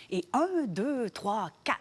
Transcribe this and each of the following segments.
Et 1, 2, 3, 4.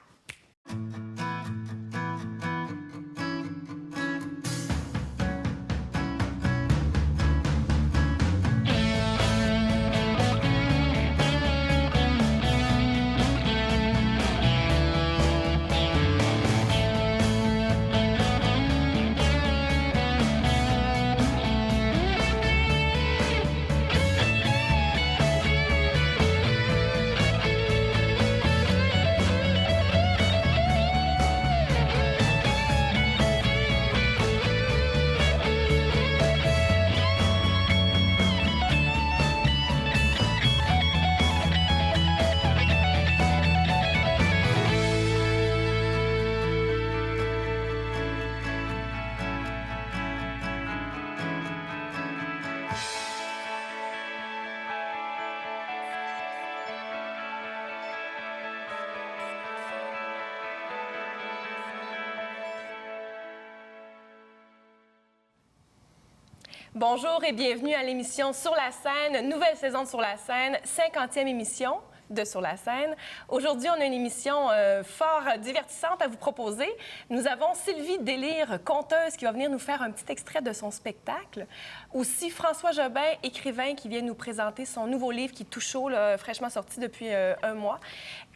Bonjour et bienvenue à l'émission Sur la scène, nouvelle saison de Sur la scène, 50e émission de Sur la scène. Aujourd'hui, on a une émission fort divertissante à vous proposer. Nous avons Sylvie Délire, conteuse, qui va venir nous faire un petit extrait de son spectacle. Aussi, François Jobin, écrivain, qui vient nous présenter son nouveau livre qui est tout chaud, là, fraîchement sorti depuis un mois.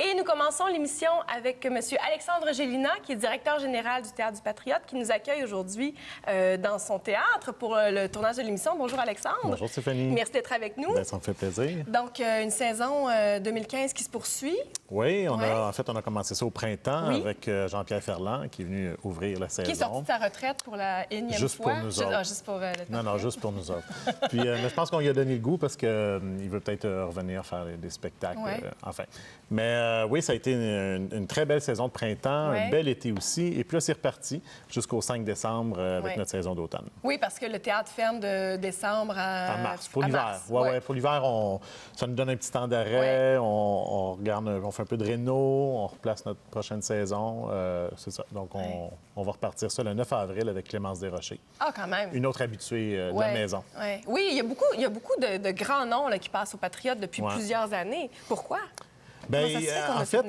Et nous commençons l'émission avec M. Alexandre Gélina, qui est directeur général du Théâtre du Patriote, qui nous accueille aujourd'hui dans son théâtre pour le tournage de l'émission. Bonjour, Alexandre. Bonjour, Stéphanie. Merci d'être avec nous. Bien, ça me fait plaisir. Donc, une saison 2015 qui se poursuit. Oui, on a commencé ça au printemps avec Jean-Pierre Ferland, qui est venu ouvrir la saison. Qui est sorti de sa retraite pour la énième juste fois. Pour nous autres. Juste pour le temps. Non, juste pour nous autres. Puis, mais je pense qu'on lui a donné le goût parce qu'il veut peut-être revenir faire des spectacles. Enfin. Mais oui, ça a été une très belle saison de printemps, un bel été aussi. Et puis là, c'est reparti jusqu'au 5 décembre avec notre saison d'automne. Oui, parce que le théâtre ferme de décembre à mars. Pour l'hiver. Oui, pour l'hiver, ça nous donne un petit temps d'arrêt. On regarde, on fait un peu de réno, on replace notre prochaine saison. C'est ça. Donc, on va repartir ça le 9 avril avec Clémence Desrochers. Ah, quand même. Une autre habituée de la maison. Oui, il y a beaucoup de grands noms là, qui passent au Patriote depuis plusieurs années. Pourquoi? Bien, en fait,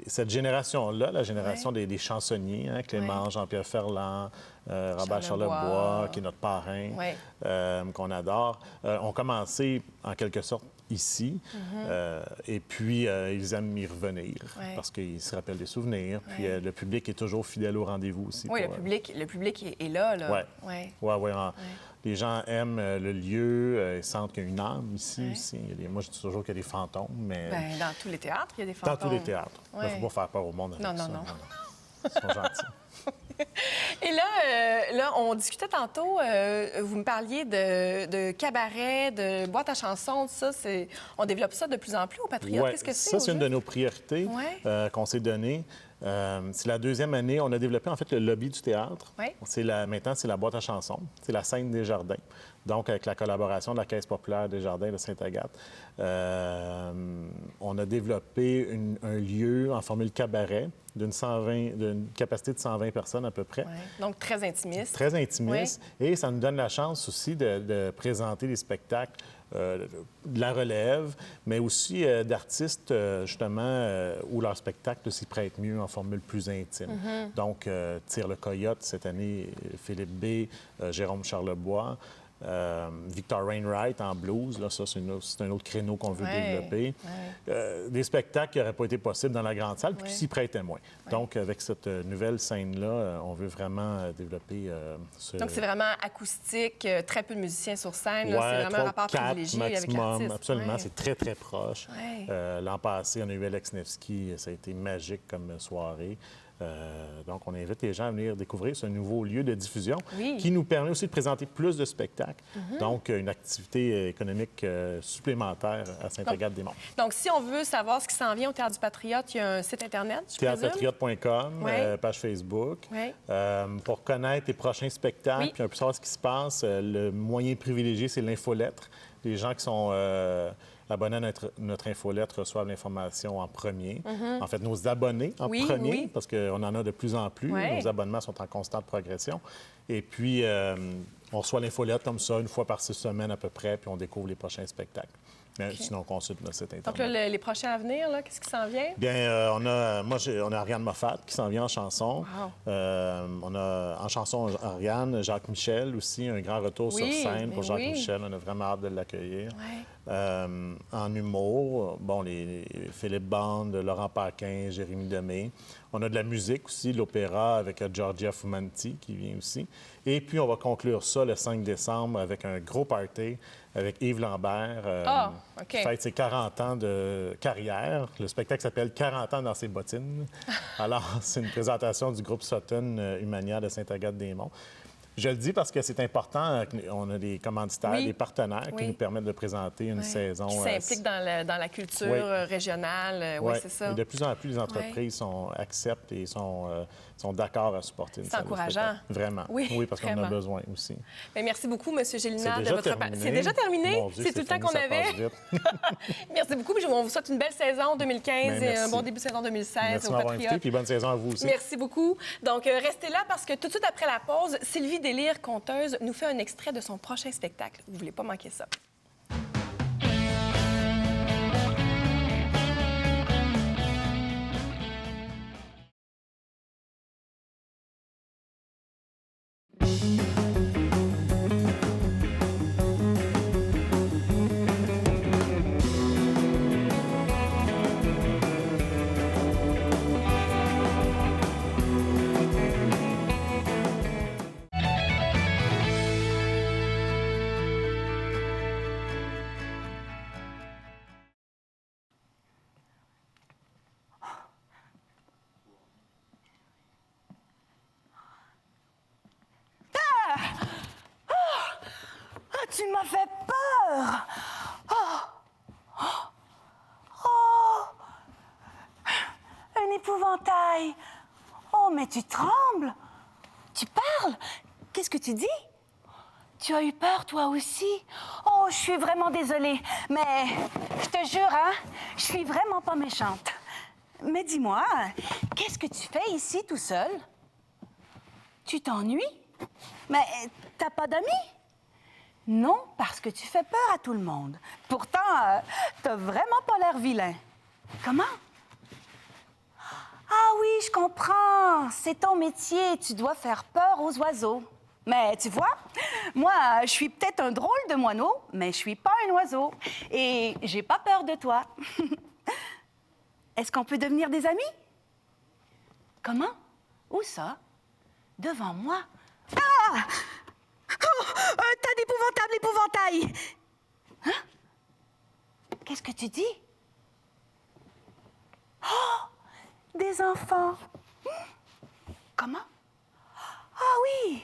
cette génération-là, la génération des chansonniers, Clément, Jean-Pierre Ferland, Robert Charlebois, qui est notre parrain, qu'on adore, ont commencé en quelque sorte ici. Et puis, ils aiment y revenir parce qu'ils se rappellent des souvenirs. Puis, le public est toujours fidèle au rendez-vous aussi. Oui, le public est là. Oui. Les gens aiment le lieu, ils sentent qu'il y a une âme ici aussi. Moi, je dis toujours qu'il y a des fantômes, mais... Bien, dans tous les théâtres, il y a des fantômes. Dans tous les théâtres. Il ne faut pas faire peur au monde avec ça. Non. Ils sont gentils. Et là, on discutait tantôt, vous me parliez de cabaret, de boîte à chansons, tout ça. On développe ça de plus en plus au Patriote. Ouais, qu'est-ce que c'est? Ça, c'est une de nos priorités qu'on s'est donnée. C'est la deuxième année. On a développé, en fait, le lobby du théâtre. Maintenant, c'est la boîte à chansons. C'est la scène des Jardins. Donc, avec la collaboration de la Caisse populaire des Jardins de Sainte-Agathe, on a développé un lieu en formule cabaret d'une capacité de 120 personnes à peu près. Donc, très intimiste. Très intimiste. Et ça nous donne la chance aussi de présenter des spectacles de la relève, mais aussi d'artistes, justement, où leur spectacle s'y prête mieux en formule plus intime. Donc, Tire le Coyote, cette année, Philippe B., Jérôme Charlebois, Victor Wainwright en blues, là, ça, c'est un autre créneau qu'on veut développer. Des spectacles qui n'auraient pas été possibles dans la grande salle, puis qui s'y prêtaient moins. Donc, avec cette nouvelle scène-là, on veut vraiment développer ce... Donc, c'est vraiment acoustique, très peu de musiciens sur scène. C'est vraiment un rapport privilégié avec l'artiste. Absolument, c'est très, très proche. L'an passé, on a eu Alex Nevsky, ça a été magique comme soirée. Donc, on invite les gens à venir découvrir ce nouveau lieu de diffusion qui nous permet aussi de présenter plus de spectacles. Donc, une activité économique supplémentaire à Sainte-Agathe-des-Monts. Donc, si on veut savoir ce qui s'en vient au Théâtre du Patriote, il y a un site Internet, je présume? Théâtrepatriote.com, page Facebook. Pour connaître les prochains spectacles, puis un peu savoir ce qui se passe, le moyen privilégié, c'est l'infolettre. Les gens qui sont... abonnés à notre infolettre reçoivent l'information en premier. En fait, nos abonnés en premier, parce qu'on en a de plus en plus. Nos abonnements sont en constante progression. Et puis, on reçoit l'infolettre comme ça, une fois par 6 semaines à peu près, puis on découvre les prochains spectacles. Mais sinon, on consulte notre site Internet. Donc, là, les prochains à venir, là, qu'est-ce qui s'en vient? Bien, on a Ariane Moffat qui s'en vient en chanson. Wow. On a en chanson Ariane, Jacques Michel aussi, un grand retour sur scène pour Jacques Michel. On a vraiment hâte de l'accueillir. Ouais. En humour, bon, les Philippe Bande, Laurent Paquin, Jérémy Demé. On a de la musique aussi, l'opéra avec Giorgia Fumanti qui vient aussi. Et puis, on va conclure ça le 5 décembre avec un gros party avec Yves Lambert. OK. Fête ses 40 ans de carrière. Le spectacle s'appelle 40 ans dans ses bottines. Alors, c'est une présentation du groupe Sutton Humania de Sainte-Agathe-des-Monts. Je le dis parce que c'est important. On a des commanditaires, des partenaires qui nous permettent de présenter une saison. Qui s'impliquent dans la culture régionale. Oui, c'est ça. Et de plus en plus, les entreprises acceptent et sont d'accord à supporter une salle. C'est encourageant. Vraiment. Oui, parce qu'on en a besoin aussi. Bien, merci beaucoup, M. Gélinas, de votre terminé. C'est déjà terminé? Mon Dieu, c'est tout le temps qu'on avait. Merci beaucoup. Puis on vous souhaite une belle saison 2015 et un bon début de saison 2016 merci aux m'avoir Patriotes. invité, puis bonne saison à vous aussi. Merci beaucoup. Donc, restez là parce que tout de suite après la pause, Sylvie Délire, conteuse, nous fait un extrait de son prochain spectacle. Vous ne voulez pas manquer ça. Tu m'as fait peur! Un épouvantail! Oh, mais tu trembles! Tu parles? Qu'est-ce que tu dis? Tu as eu peur, toi aussi? Oh, je suis vraiment désolée, mais je te jure, hein, je suis vraiment pas méchante. Mais dis-moi, qu'est-ce que tu fais ici tout seul? Tu t'ennuies? Mais t'as pas d'amis? Non, parce que tu fais peur à tout le monde. Pourtant, t'as vraiment pas l'air vilain. Comment? Ah oui, je comprends. C'est ton métier. Tu dois faire peur aux oiseaux. Mais tu vois, moi, je suis peut-être un drôle de moineau, mais je suis pas un oiseau. Et j'ai pas peur de toi. Est-ce qu'on peut devenir des amis? Comment? Où ça? Devant moi? Ah! Oh, un tas d'épouvantables épouvantails! Hein? Qu'est-ce que tu dis? Oh! Des enfants! Comment? Ah oui!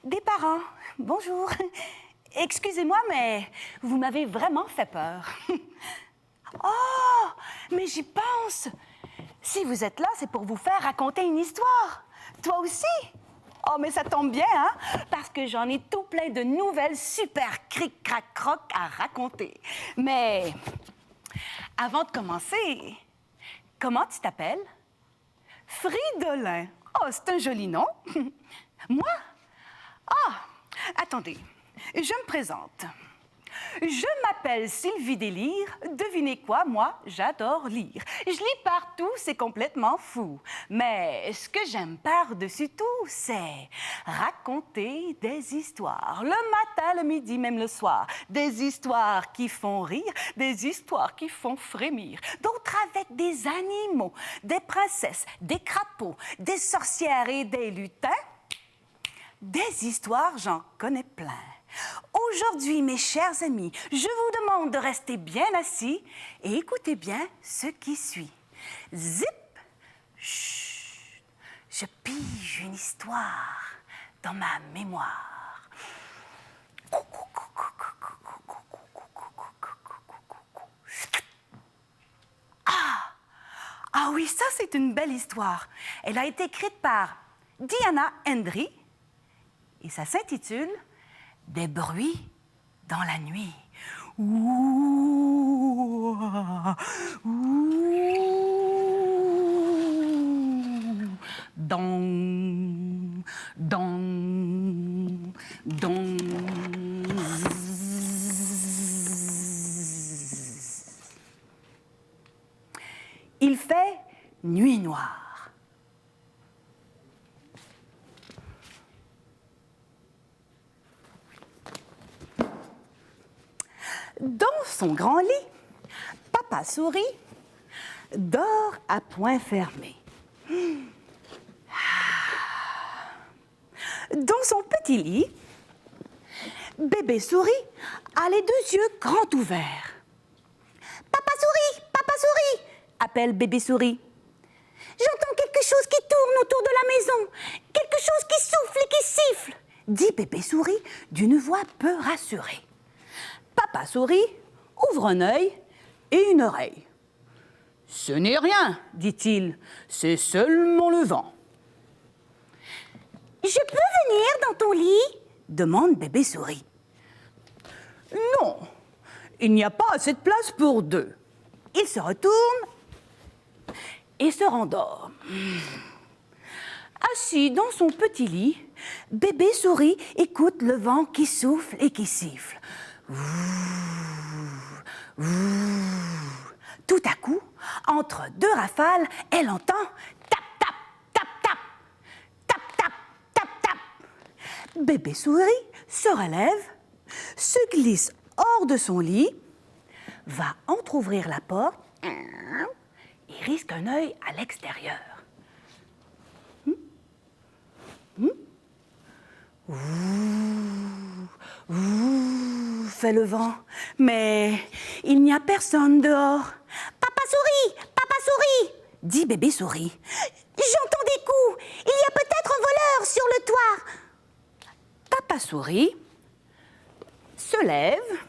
Des parents! Bonjour! Excusez-moi, mais vous m'avez vraiment fait peur. Oh! Mais j'y pense! Si vous êtes là, c'est pour vous faire raconter une histoire. Toi aussi? Oh, mais ça tombe bien, hein? Parce que j'en ai tout plein de nouvelles super cric-crac-croc à raconter. Mais avant de commencer, comment tu t'appelles? Fridolin. Oh, c'est un joli nom. Moi? Ah, attendez, je me présente. Je m'appelle Sylvie Délire. Devinez quoi, moi, j'adore lire. Je lis partout, c'est complètement fou. Mais ce que j'aime par-dessus tout, c'est raconter des histoires. Le matin, le midi, même le soir. Des histoires qui font rire, des histoires qui font frémir. D'autres avec des animaux, des princesses, des crapauds, des sorcières et des lutins. Des histoires, j'en connais plein. Aujourd'hui, mes chers amis, je vous demande de rester bien assis et écoutez bien ce qui suit. Zip! Chut! Je pige une histoire dans ma mémoire. Ah oui, ça c'est une belle histoire. Elle a été écrite par Diana Hendry et ça s'intitule Des bruits dans la nuit. Ouh, ouh, dong, dong, dong. Il fait nuit noire. Dans son grand lit, Papa Souris dort à poings fermés. Dans son petit lit, Bébé Souris a les 2 yeux grands ouverts. « Papa Souris !» appelle Bébé Souris. « J'entends quelque chose qui tourne autour de la maison, quelque chose qui souffle et qui siffle !» dit Bébé Souris d'une voix peu rassurée. Papa Souris ouvre un œil et une oreille. « Ce n'est rien, dit-il, c'est seulement le vent. »« Je peux venir dans ton lit ?» demande Bébé Souris. « Non, il n'y a pas assez de place pour 2. » Il se retourne et se rendort. Assis dans son petit lit, Bébé Souris écoute le vent qui souffle et qui siffle. Tout à coup, entre 2 rafales, elle entend tap, tap, tap, tap, tap, tap, tap, tap. Bébé Souris se relève, se glisse hors de son lit, va entrouvrir la porte et risque un œil à l'extérieur. Fait le vent, mais il n'y a personne dehors. « Papa Souris !» dit Bébé Souris. « J'entends des coups, il y a peut-être un voleur sur le toit. » Papa Souris se lève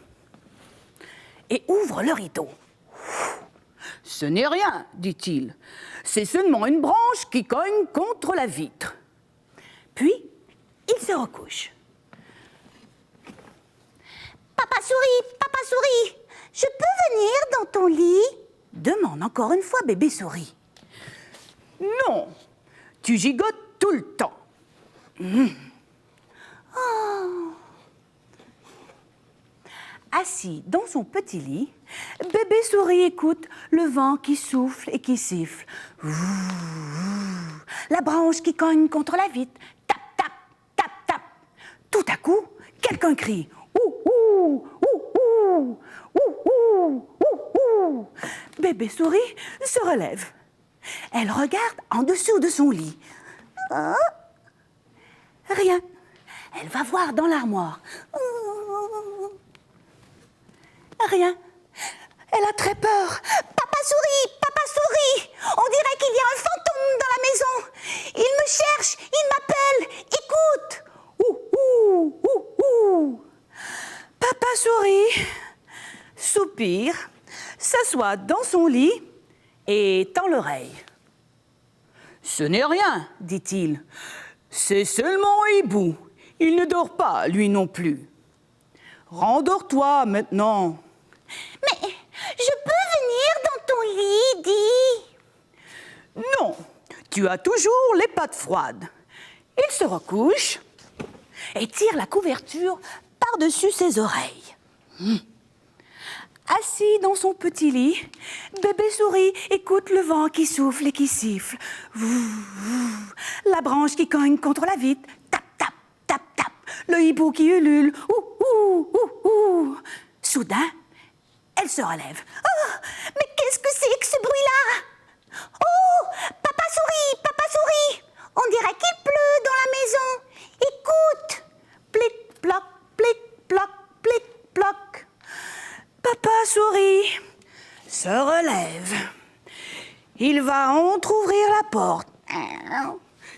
et ouvre le rideau. « Ce n'est rien, dit-il, c'est seulement une branche qui cogne contre la vitre. » Puis, il se recouche. « Papa Souris, je peux venir dans ton lit ?» demande encore une fois Bébé Souris. « Non, tu gigotes tout le temps. » Oh. Assis dans son petit lit, Bébé Souris écoute le vent qui souffle et qui siffle. La branche qui cogne contre la vitre. Tap, tap, tap, tap. Tout à coup, quelqu'un crie. Ouh, ouh, ouh, ouh, ouh, ouh. Bébé Souris se relève. Elle regarde en dessous de son lit. Rien. Elle va voir dans l'armoire. Rien. Elle a très peur. Papa Souris, on dirait qu'il y a un fantôme dans la maison. Il me cherche, il m'appelle. Écoute. Ouh, ouh, ouh, ouh. Papa Souris soupire, s'assoit dans son lit et tend l'oreille. Ce n'est rien, dit-il. C'est seulement un hibou. Il ne dort pas, lui non plus. Rendors-toi maintenant. Mais je peux venir dans ton lit, dis. Non, tu as toujours les pattes froides. Il se recouche et tire la couverture par-dessus ses oreilles. Assis dans son petit lit, Bébé Souris écoute le vent qui souffle et qui siffle. La branche qui cogne contre la vitre. Tap, tap, tap, tap. Le hibou qui ulule. Ouh, ouh, ouh, ouh. Soudain, elle se relève. Oh, mais qu'est-ce que c'est que ce bruit-là? Oh, Papa Souris, on dirait qu'il pleut dans la maison. Écoute. Plic, ploc, plic, ploc, plic, ploc. Papa Souris se relève. Il va entrouvrir la porte.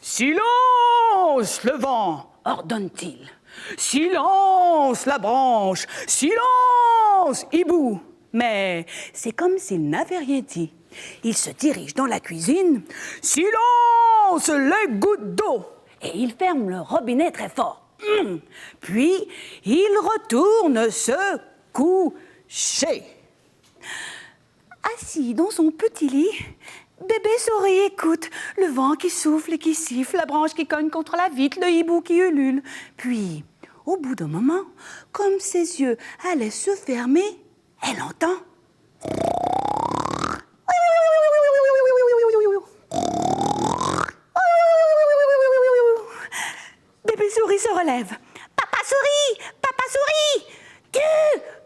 Silence, le vent, ordonne-t-il. Silence, la branche. Silence, hibou. Mais c'est comme s'il n'avait rien dit. Il se dirige dans la cuisine. Silence, les gouttes d'eau. Et il ferme le robinet très fort. Puis, il retourne se coucher. Assis dans son petit lit, Bébé Souris écoute le vent qui souffle et qui siffle, la branche qui cogne contre la vitre, le hibou qui ulule. Puis, au bout d'un moment, comme ses yeux allaient se fermer, elle entend... relève. Papa souris, tu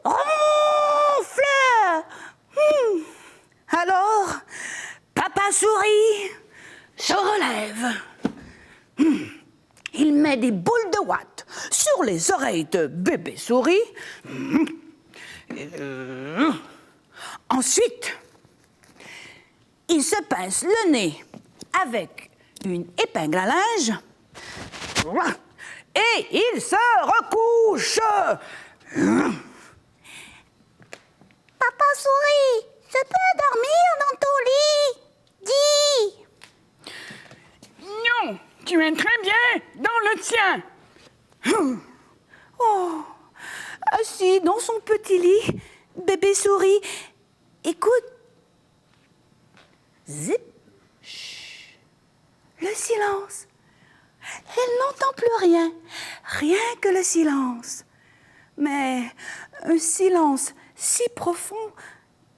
ronfles. Alors, Papa souris se relève. Il met des boules de ouate sur les oreilles de bébé souris. Ensuite, il se pince le nez avec une épingle à linge et il se recouche. Papa souris, je peux dormir dans ton lit? Dis. Non, tu es très bien dans le tien. Oh, assis dans son petit lit, bébé souris écoute. Zip. Chut. Le silence. Elle n'entend plus rien, rien que le silence. Mais un silence si profond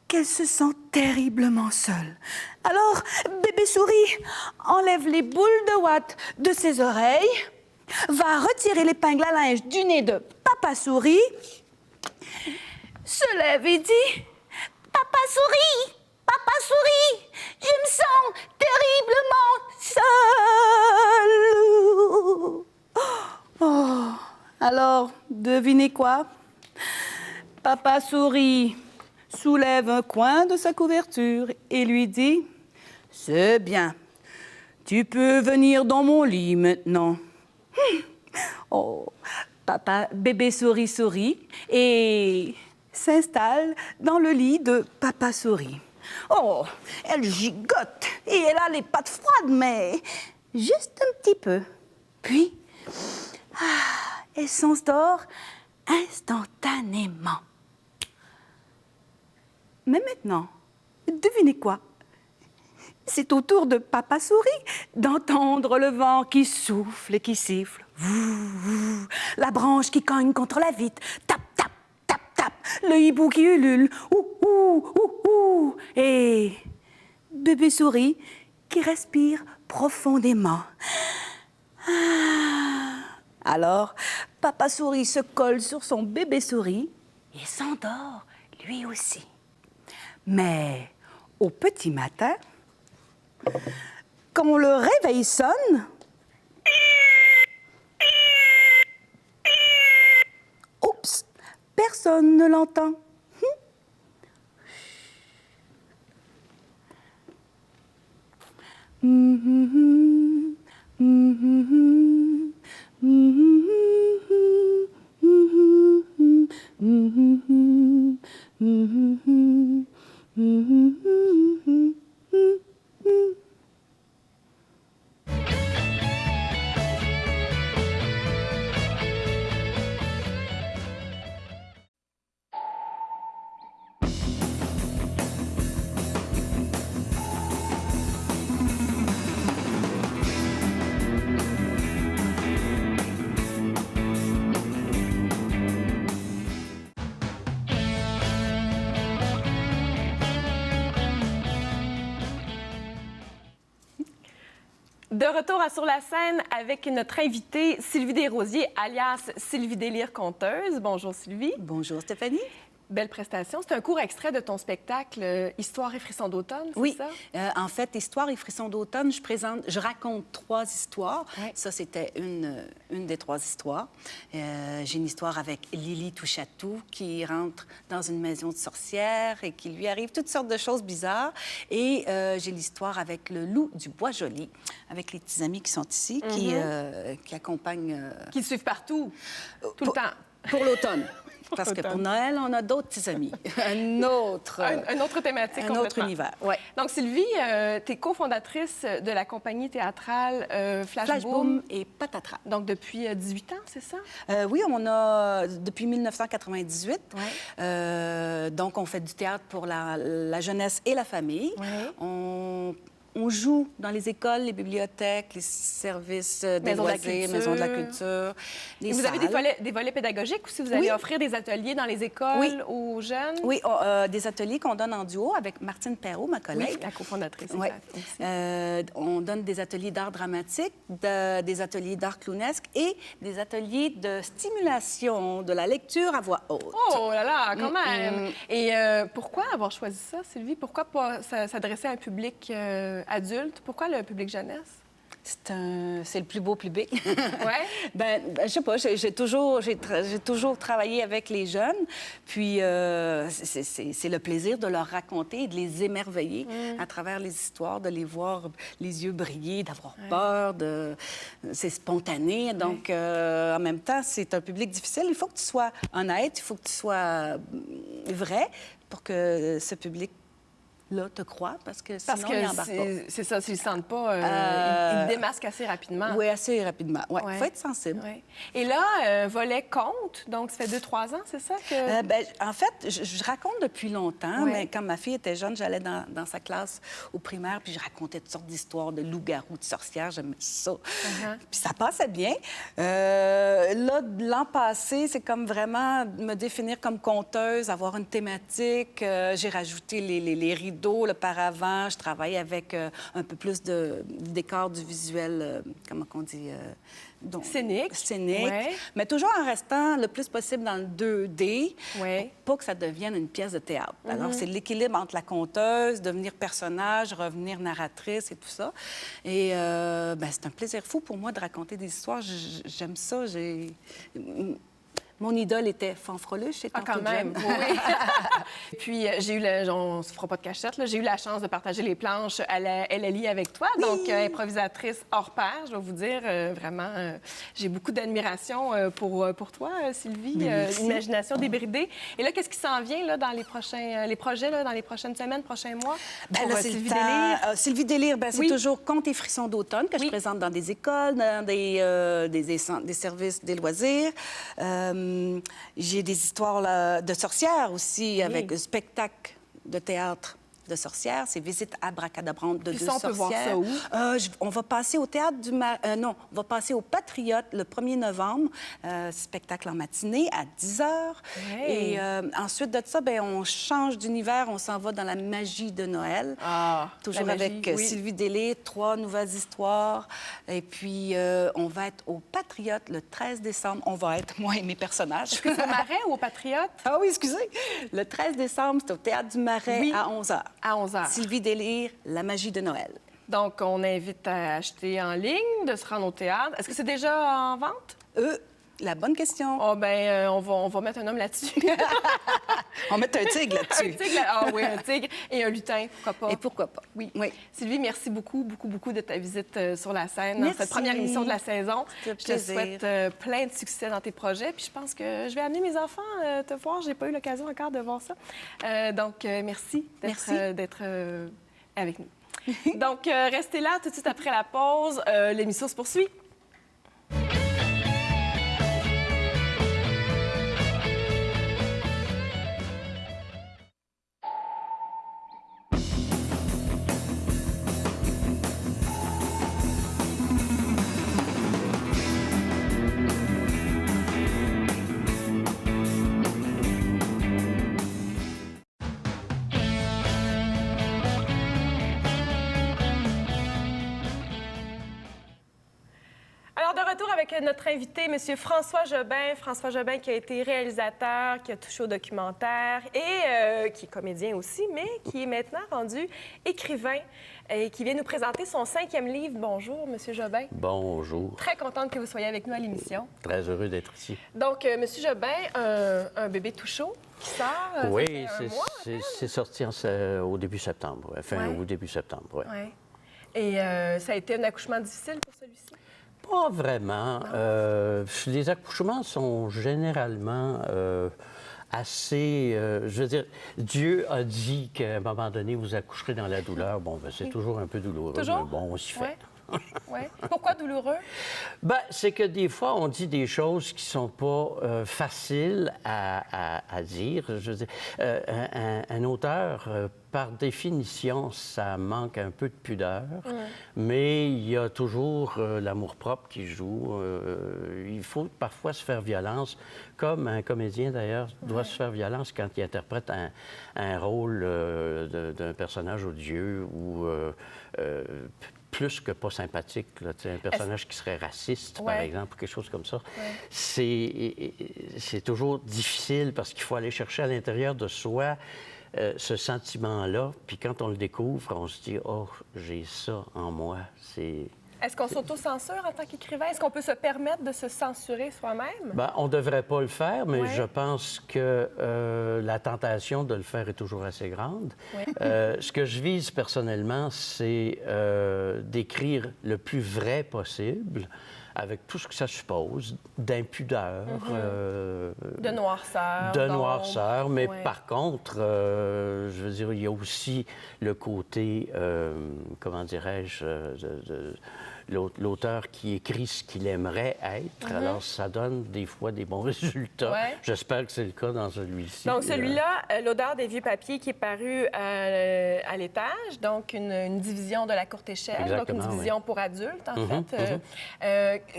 qu'elle se sent terriblement seule. Alors, bébé souris enlève les boules de ouate de ses oreilles, va retirer l'épingle à linge du nez de Papa souris, se lève et dit « Papa souris, je me sens terriblement seule. » Oh, alors, devinez quoi? Papa souris soulève un coin de sa couverture et lui dit « C'est bien, tu peux venir dans mon lit maintenant. » Oh, bébé souris sourit et s'installe dans le lit de Papa souris. Oh, elle gigote et elle a les pattes froides, mais juste un petit peu. Puis, elle s'endort instantanément. Mais maintenant, devinez quoi? C'est au tour de Papa souris d'entendre le vent qui souffle et qui siffle. La branche qui cogne contre la vitre. Tap, tap, tap, tap. Le hibou qui ulule. Ouh. Et bébé souris qui respire profondément. Alors, Papa souris se colle sur son bébé souris et s'endort lui aussi. Mais au petit matin, quand le réveil sonne, oups, personne ne l'entend. De retour à Sur la scène avec notre invitée Sylvie Desrosiers, alias Sylvie Délire conteuse. Bonjour Sylvie. Bonjour Stéphanie. Belle prestation. C'est un court extrait de ton spectacle Histoire et frissons d'automne, c'est oui. ça? En fait, Histoire et frissons d'automne, je raconte 3 histoires. Oui. Ça, c'était une des 3 histoires. J'ai une histoire avec Lily Touchatou qui rentre dans une maison de sorcières et qui lui arrive toutes sortes de choses bizarres. Et j'ai l'histoire avec le loup du Bois-Joli, avec les petits amis qui sont ici, qui accompagnent... Qui te suivent partout, tout le temps. Pour l'automne. Parce que pour Noël, on a d'autres petits amis. Un autre thématique. Un autre univers, oui. Donc, Sylvie, tu es cofondatrice de la compagnie théâtrale Flashboom et Patatras. Donc, depuis 18 ans, c'est ça? Oui, on a depuis 1998. Ouais. Donc, on fait du théâtre pour la jeunesse et la famille. Ouais. On on joue dans les écoles, les bibliothèques, les services des loisirs, maisons de la culture, les Vous salles. avez des volets pédagogiques aussi? Vous allez offrir des ateliers dans les écoles aux jeunes? Oui, des ateliers qu'on donne en duo avec Martine Perrault, ma collègue. Oui, la cofondatrice. Oui. Aussi. On donne des ateliers d'art dramatique, des ateliers d'art clownesque et des ateliers de stimulation de la lecture à voix haute. Oh là là, quand même! Et pourquoi avoir choisi ça, Sylvie? Pourquoi pas s'adresser à un public adulte? Pourquoi le public jeunesse? C'est le plus beau public. Ouais. Je sais pas, j'ai toujours travaillé avec les jeunes, puis c'est le plaisir de leur raconter et de les émerveiller à travers les histoires, de les voir les yeux briller, d'avoir peur, c'est spontané. Donc, en même temps, c'est un public difficile. Il faut que tu sois honnête, il faut que tu sois vrai pour que ce public te croit, parce que sinon, ils n'embarquent pas. C'est ça, s'ils ne sentent pas, ils démasquent assez rapidement. Oui, assez rapidement. Oui, il faut être sensible. Ouais. Et là, volet conte, donc ça fait 2-3 ans, c'est ça? En fait, je raconte depuis longtemps, mais quand ma fille était jeune, j'allais dans sa classe au primaire, puis je racontais toutes sortes d'histoires de loups-garous, de sorcières, j'aimais ça. Puis ça passait bien. Là, l'an passé, c'est comme vraiment me définir comme conteuse, avoir une thématique. J'ai rajouté les rideaux, le paravent. Je travaille avec un peu plus de décor du visuel, comment on dit? Donc, scénique. Ouais. Mais toujours en restant le plus possible dans le 2D, ouais, pour pas que ça devienne une pièce de théâtre. Alors, c'est l'équilibre entre la conteuse, devenir personnage, revenir narratrice et tout ça. Et c'est un plaisir fou pour moi de raconter des histoires. J'aime ça. Mon idole était Fanfreluche, étant quand même, oui. Puis, on ne se fera pas de cachette, là, j'ai eu la chance de partager les planches à la LLI avec toi. Oui. Donc, improvisatrice hors pair, je vais vous dire, vraiment, j'ai beaucoup d'admiration pour toi, Sylvie. Imagination débridée. Et là, qu'est-ce qui s'en vient là, dans les projets là, dans les prochaines semaines, prochains mois? Sylvie Délire. Sylvie Délire, c'est toujours Contes et frissons d'automne que je présente dans des écoles, dans des services, des loisirs. J'ai des histoires de sorcières aussi, avec un spectacle de théâtre de sorcières. C'est Visite abracadabrante de deux sorcières. On peut voir ça où? On va passer au théâtre du... on va passer au Patriote le 1er novembre, spectacle en matinée à 10 h. Ouais. Et ensuite de ça, on change d'univers, on s'en va dans la magie de Noël. Toujours avec Sylvie Délire, 3 nouvelles histoires. Et puis, on va être au Patriote le 13 décembre. On va être, moi et mes personnages. Est-ce que c'est au Marais ou au Patriote? Ah oui, excusez. Le 13 décembre, c'est au Théâtre du Marais à 11 h. À 11 h. Sylvie Délire, la magie de Noël. Donc, on invite à acheter en ligne, de se rendre au théâtre. Est-ce que c'est déjà en vente? La bonne question. Oh, on va mettre un homme là-dessus. On va mettre un tigre là-dessus. Un tigre, oui, un tigre et un lutin, pourquoi pas. Et pourquoi pas. Oui. Sylvie, merci beaucoup, beaucoup, beaucoup de ta visite sur la scène merci. Dans cette première émission de la saison. Je te souhaite plein de succès dans tes projets. Puis je pense que je vais amener mes enfants te voir. J'ai pas eu l'occasion encore de voir ça. Donc, merci d'être avec nous. Donc, restez là tout de suite après la pause. L'émission se poursuit. Avec notre invité, M. François Jobin. François Jobin qui a été réalisateur, qui a touché au documentaire et qui est comédien aussi, mais qui est maintenant rendu écrivain et qui vient nous présenter son 5e livre. Bonjour, M. Jobin. Bonjour. Très contente que vous soyez avec nous à l'émission. Très heureux d'être ici. Donc, M. Jobin, un bébé tout chaud qui sort. Oui, c'est sorti au début septembre, au début septembre, oui. Ouais. Et ça a été un accouchement difficile pour celui-ci? Pas vraiment. Les accouchements sont généralement assez... je veux dire, Dieu a dit qu'à un moment donné, vous accoucherez dans la douleur. Bon, c'est toujours un peu douloureux, mais bon, on s'y fait. Oui. Pourquoi douloureux? Ben, c'est que des fois, on dit des choses qui sont pas faciles à dire. Je veux dire, un auteur, par définition, ça manque un peu de pudeur, mais il y a toujours l'amour-propre qui joue. Il faut parfois se faire violence, comme un comédien, d'ailleurs, doit se faire violence quand il interprète un rôle d'un personnage odieux ou plus que pas sympathique, là, un personnage qui serait raciste, par exemple, ou quelque chose comme ça. C'est toujours difficile parce qu'il faut aller chercher à l'intérieur de soi ce sentiment-là. Puis quand on le découvre, on se dit « Oh, j'ai ça en moi. » Est-ce qu'on s'auto-censure en tant qu'écrivain? Est-ce qu'on peut se permettre de se censurer soi-même? Bien, on ne devrait pas le faire, mais je pense que la tentation de le faire est toujours assez grande. Ce que je vise personnellement, c'est d'écrire le plus vrai possible, avec tout ce que ça suppose, d'impudeur. De noirceur. De noirceur, mais par contre, je veux dire, il y a aussi le côté, comment dirais-je, l'auteur qui écrit ce qu'il aimerait être. Alors, ça donne des fois des bons résultats. J'espère que c'est le cas dans celui-ci. Donc, celui-là, L'odeur des vieux papiers, qui est paru à l'étage, donc une division de la courte échelle, exactement, donc une division pour adultes, en fait.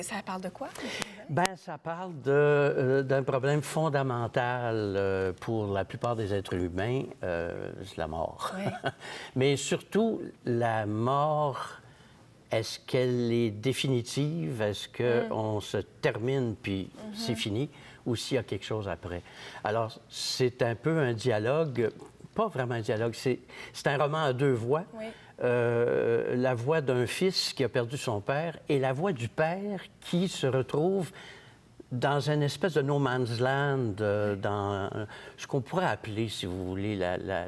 Ça parle de quoi? Bien, ça parle d'un problème fondamental pour la plupart des êtres humains, c'est la mort. Mais surtout, la mort... Est-ce qu'elle est définitive? Est-ce qu'on se termine puis c'est fini? Ou s'il y a quelque chose après? Alors, c'est un peu un dialogue, pas vraiment un dialogue, c'est un roman à deux voix. La voix d'un fils qui a perdu son père et la voix du père qui se retrouve dans une espèce de no man's land, dans ce qu'on pourrait appeler, si vous voulez,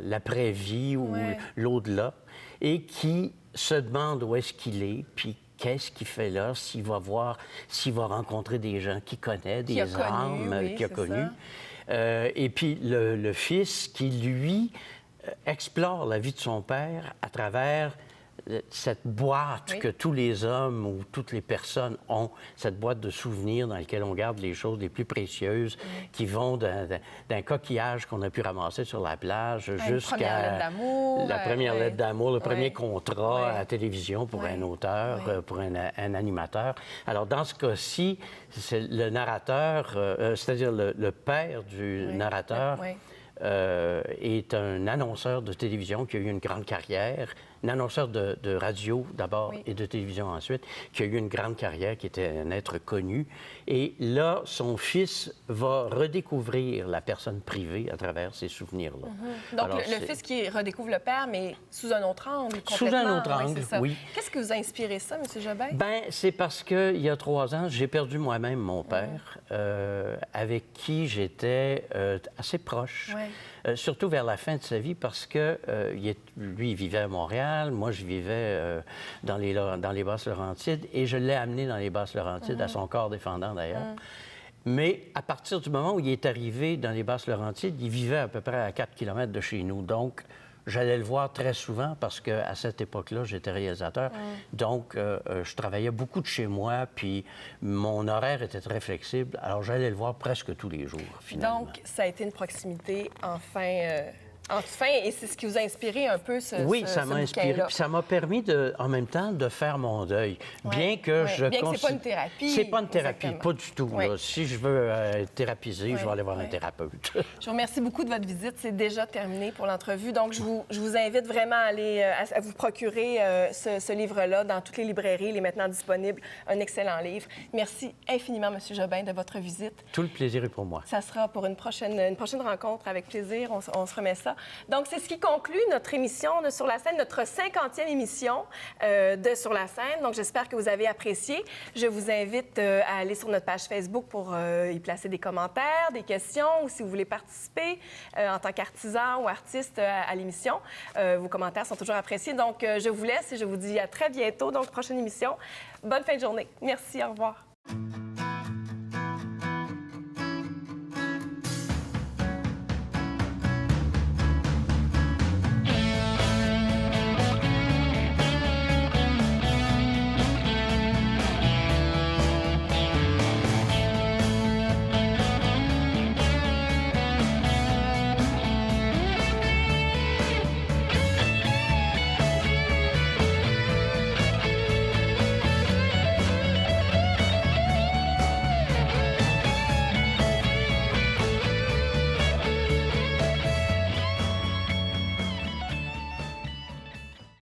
l'après-vie ou l'au-delà, et qui se demande où est-ce qu'il est, puis qu'est-ce qu'il fait là, s'il va rencontrer des gens qu'il connaît, des âmes qu'il a connus. Et puis le fils qui, lui, explore la vie de son père à travers cette boîte que tous les hommes ou toutes les personnes ont, cette boîte de souvenirs dans laquelle on garde les choses les plus précieuses qui vont d'un coquillage qu'on a pu ramasser sur la plage jusqu'à la première lettre d'amour, le premier contrat à la télévision pour un auteur, pour un animateur. Alors, dans ce cas-ci, c'est le narrateur, c'est-à-dire le père du narrateur, est un annonceur de télévision qui a eu une grande carrière, un annonceur de radio d'abord et de télévision ensuite, qui a eu une grande carrière, qui était un être connu. Et là, son fils va redécouvrir la personne privée à travers ces souvenirs-là. Donc, alors, le fils qui redécouvre le père, mais sous un autre angle, complètement. Sous un autre angle, oui. Qu'est-ce que vous a inspiré ça, M. Jobin? Bien, c'est parce qu'il y a 3 ans, j'ai perdu moi-même mon père, avec qui j'étais assez proche. Surtout vers la fin de sa vie, parce que lui, il vivait à Montréal, moi, je vivais dans les Basses-Laurentides, et je l'ai amené dans les Basses-Laurentides, à son corps défendant d'ailleurs. Mais à partir du moment où il est arrivé dans les Basses-Laurentides, il vivait à peu près à 4 km de chez nous. Donc, j'allais le voir très souvent parce qu'à cette époque-là, j'étais réalisateur. Donc, je travaillais beaucoup de chez moi, puis mon horaire était très flexible. Alors, j'allais le voir presque tous les jours, finalement. Donc, ça a été une proximité enfin, et c'est ce qui vous a inspiré un peu ce Oui, ça m'a inspiré. Puis ça m'a permis, en même temps, de faire mon deuil. Bien que je... Bien que c'est pas une thérapie. C'est pas une thérapie, pas du tout. Là. Si je veux être thérapisé, je vais aller voir un thérapeute. Je vous remercie beaucoup de votre visite. C'est déjà terminé pour l'entrevue. Donc, je vous invite vraiment à aller à vous procurer ce livre-là dans toutes les librairies. Il est maintenant disponible. Un excellent livre. Merci infiniment, M. Jobin, de votre visite. Tout le plaisir est pour moi. Ça sera pour une prochaine rencontre avec plaisir. On se remet ça. Donc, c'est ce qui conclut notre émission de Sur la scène, notre 50e émission de Sur la scène. Donc, j'espère que vous avez apprécié. Je vous invite à aller sur notre page Facebook pour y placer des commentaires, des questions, ou si vous voulez participer en tant qu'artisan ou artiste à l'émission. Vos commentaires sont toujours appréciés. Donc, je vous laisse et je vous dis à très bientôt. Donc, prochaine émission. Bonne fin de journée. Merci, au revoir.